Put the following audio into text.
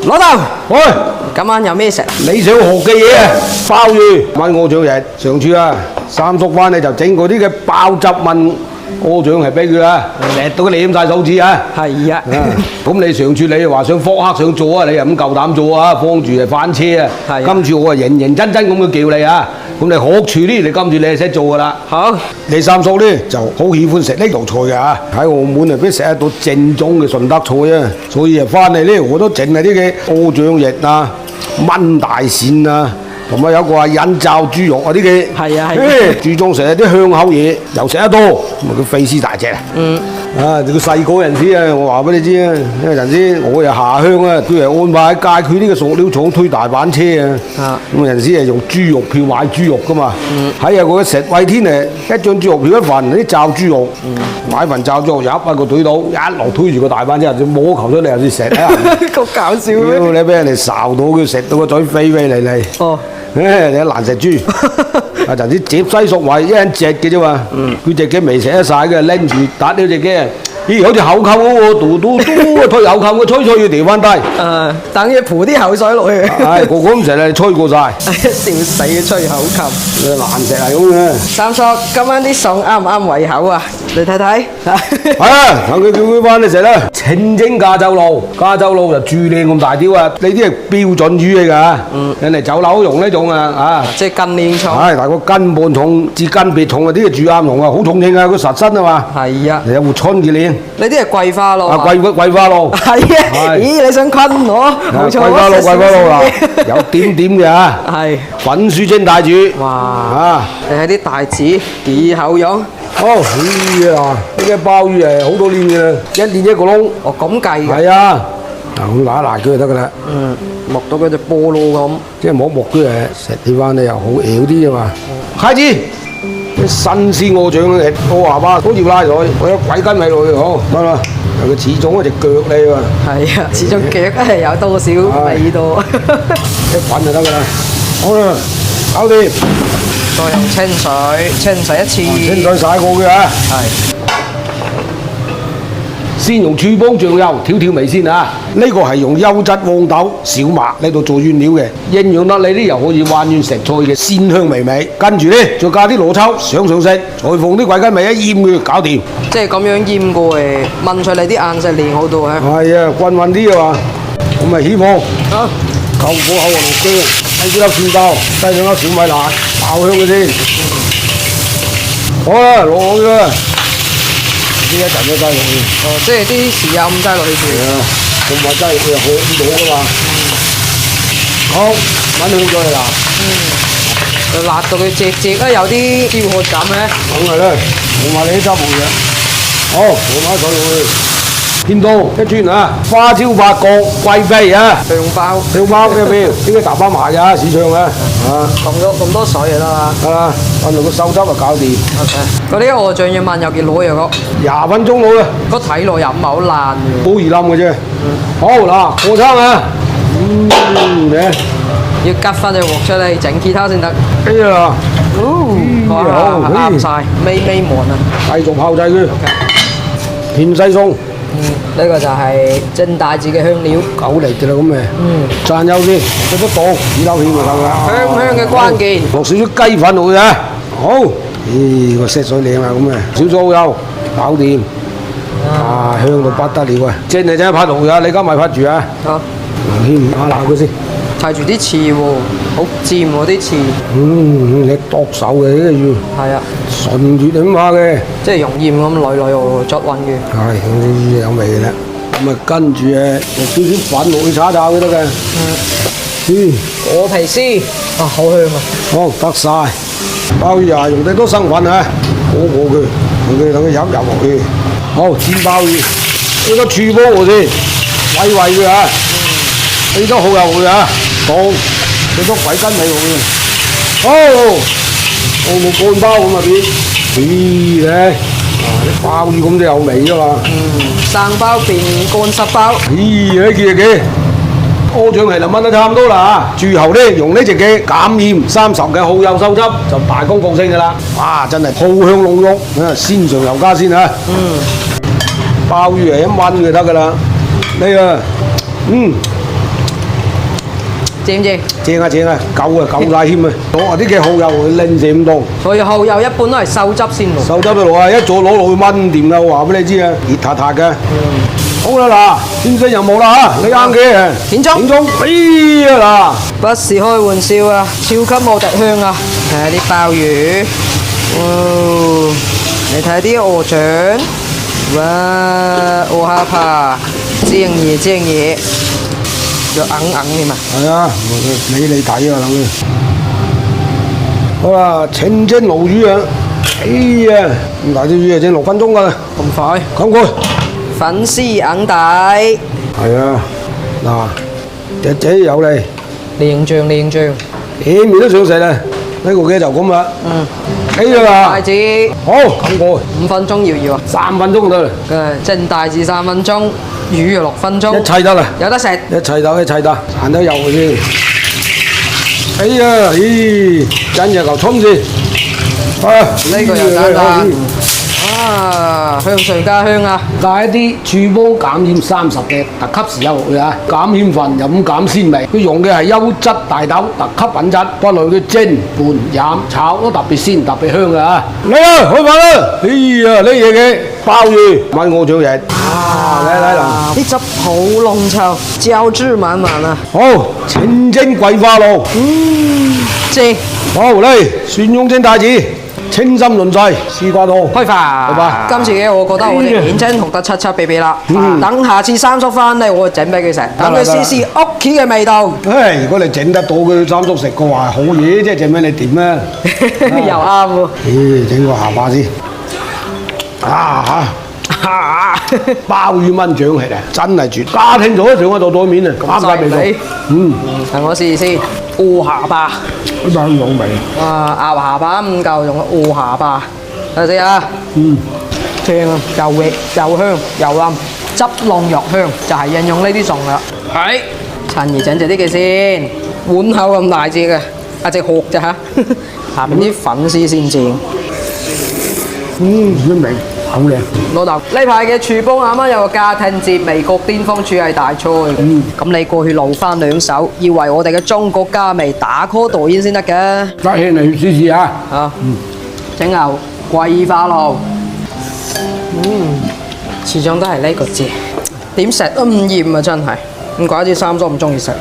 老豆，喂，今晚有咩食？你想學嘅嘢啊？鮑魚炆鵝掌翼，上次啊，三叔翻嚟就整嗰啲嘅爆汁炆鵝掌係俾佢啦，叻到佢舐晒手指啊！係啊，咁你上次你話想科克想做啊，你又唔夠膽做啊，幫住就翻車啊！係啊今次我啊認認真真咁樣叫你啊，咁你學廚呢，你今次你係識做噶啦。好，你三叔呢就好喜歡食呢道菜嘅嚇，喺澳門啊俾食一道正宗嘅順德菜啊，所以啊翻嚟呢我都整係啲嘅鵝掌翼啊、炆大鱔啊。同埋有個啊引罩豬肉啊啲嘅，係啊係啊注重食啲香口嘢，又食得多，咁啊佢費事大隻啊！啊，佢細個陣時啊，我話俾你知啊，因為陣時我又下鄉啊，佢係安排喺街區呢個塑料廠推大板車啊，咁陣時係用豬肉票買豬肉噶嘛，喺啊嗰個石惠天誒一張豬肉票一份啲罩豬肉，買份罩豬肉入喺個腿度，一落推住個大板車就摸球出嚟又似石啊！咁搞笑屌咩？你俾人哋睄到佢食到個嘴飛飛嚟嚟。哦，你一難食豬，啊陣時接西熟圍一人隻嘅啫嘛，佢隻嘅未食得晒嘅，拎住打咗隻嘅，咦好似口扣喎，嘟嘟嘟推口扣，佢吹吹要調翻低，等於潑啲口水落去。唉個個咁食你吹過晒，笑死嘅吹口琴。難食係咁嘅。三叔，今晚啲餸啱唔啱胃口啊？你睇睇。係啊，等佢叫佢翻嚟食啦。清蒸加州路，加州路就豬靚咁大條啊！呢啲係標準魚嚟㗎，人哋酒樓用呢種啊，即係斤兩重。係，但係個斤半重至斤別重啊！啲係豬啱用啊，好重稱啊，佢實身啊嘛。係啊，你有活春嘅靚。呢啲係桂花咯。啊，桂花路。係啊，咦你想昆我？冇錯，桂花路，桂花路啦，有點點嘅嚇。係。粉書蒸大煮。哇！啊，你睇啲大紙幾厚樣？好，咦啊！呢啲鮑魚係好多年嘅啦，一年一個窿。哦咁計嘅。係啊，嗱咁揦揦佢就得㗎啦。木到嗰隻菠蘿咁。即係摸佢誒食起翻你又好咬啲啊嘛。開始，啲新鮮鵝掌嘅我話吧都要拉落去，我有鬼筋喺度嘅，好得啦。佢始終嗰隻腳嚟喎，係啊，始終腳係有多少味道。一滾就得㗎啦。好啦，搞掂。再用清水清洗一次。清水洗過佢啊。係。先用廚房醬油調調味先啊！呢個係用優質黃豆、小麥嚟到做原料嘅，營養得嚟呢又可以還原食材嘅鮮香微味。跟住呢，再加啲老抽上色，再放啲鬼筋味一醃佢，搞掂。即係咁樣醃過誒，燜出嚟啲硬實靚好多啊！係啊，均勻啲啊嘛。咁咪起鑊，好，夠火口落薑，低幾粒蒜豆，低兩粒小米辣，爆香佢先。好啦，落去啦。呢一陣都擠落去。哦，即係啲豉油咁擠落去住。係啊，咁話擠佢又好到噶嘛。好，揾香咗嚟啦。辣到佢隻隻都有啲燒渴感嘅。梗係啦，冇埋你啲汁冇嘢。好，放埋水落去。見到一轉啊，花椒、八角、桂皮啊，香包。香包嘅票，應該大包埋㗎市場啊。啊，咁多水就得啦。係啦，揾到個收汁就搞掂。OK。嗰啲鵝掌要燜有幾耐啊？ 20分鐘到啦，個睇落又唔係好爛嘅。好易冧嘅啫。好嗱，過餐啊。嚟。要吉翻隻鑊出嚟整其他先得。哎呀，哇，啱晒，微滿啊！繼續炮製佢。片西餸。呢個就係正大字嘅香料。狗嚟嘅啦咁嘅。蘸油先，得多幾粒芡就夠啦。香嘅關鍵。落少少雞粉落去啊！好，咦個色水靚啦咁啊，少少蠔油，搞掂。啊，香到不得了啊！蒸就蒸一拍爐啊，你而家咪拍住啊！好，芡打鬧佢先。睇住啲刺喎，好尖喎啲刺。你剁手嘅呢個要。係啊，順住點下嘅。即係用鹽咁嚟捽勻嘅。係，有味嘅啦。咁啊，跟住落少少粉落去炒炒佢得嘅。鵝皮絲，啊好香啊！好得晒。鮑魚啊，用得多生粉啊，過佢，等佢入落去。好煎鮑魚，呢個廚房我先，煨佢啊，俾多蠔油佢啊，當俾多鬼筋味佢。好，我冇乾包咁啊變，咦咧，啲鮑魚咁就有味㗎嘛。生包變乾濕包。咦，呢件嘅。鵝掌係燜得差唔多啦嚇，最後咧用呢隻嘅減鹽30嘅蠔油收汁就大功告成㗎啦！哇，真係蠔香濃郁，啊鮮上油加鮮啊！鮑魚係一炆就得㗎啦，呢個正唔正？正啊正啊，夠啊夠晒添啊！攞下啲嘅蠔油拎住咁多，所以蠔油一般都係收汁先落。手執到落啊！一早攞落去炆掂啦，我話俾你知啊，熱塌塌嘅。好啦嗱，先生任務啦嚇，你啱嘅。片中片中，哎呀不是開玩笑啊，超級無敵香啊！睇下啲鮑魚，哦，你睇啲鵝掌，哇，鵝蝦扒，正嘢正嘢，又硬硬添啊！嗱，係啊，你睇啊，等佢。好啦，清蒸鱸魚啊！哎呀，咁大隻魚啊，整6分鐘㗎啦，咁快，咁快。粉絲硬底，係啊，嗱，隻仔有嚟，靚醬靚醬，面都上食啦。呢個嘅就咁啦。哎呀筷子好，咁過5分鐘搖搖啊！ 3分鐘得啦，蒸大致3分鐘，魚6分鐘，一切得啦，有得食。一切得，行得油嘅先。哎呀，咦，真有嚿葱先。啊，呢個又簡單。啊，香脆加香啊！加一啲廚煲減鹽30嘅特級豉油落去啊，減鹽分又咁減鮮味。佢用嘅係優質大豆特級品質，不論佢蒸、拌、飲、炒都特別鮮特別香嘅啊！嚟啊，開飯啦！哎呀，呢嘢嘅鮑魚炆鵝掌翼啊！嚟啦！啲汁好濃稠，膠質滿滿啊！好，清蒸桂花鱸，正，好嚟蒜蓉蒸帶子。清心潤肺，絲瓜湯。開飯。好吧今次嘅我覺得我哋片真同得七七比比啦。等下次三叔翻嚟，我整俾佢食，等佢試試屋企嘅味道。唉，如果你整得到佢三叔食嘅話，好嘢，即係整俾你點啊？又啱喎。咦，整個下巴先。鮑魚炆掌係啊，真係絕！家庭做得上喺度對面啊，啱晒味道。等我試試鵝下巴。好似好味。哇，鴨下巴唔夠，用鵝下巴。睇下先啊。正啊，又味又香又腍，汁濃肉香，就係應用呢啲餸啦。係，趁熱整隻啲嘅先，碗口咁大隻嘅，一隻殼咋嚇？下邊啲粉絲先正。一味好靚。老豆，呢排嘅廚房啱啱有個家庭節美國巔峰廚藝大賽，咁你過去露翻兩手，要為我哋嘅中國家味打 call 導演先得嘅。得起嚟試試啊！啊，整牛桂花鱸，始終都係呢個字，點食都唔厭啊！真係，唔怪之三叔唔中意食。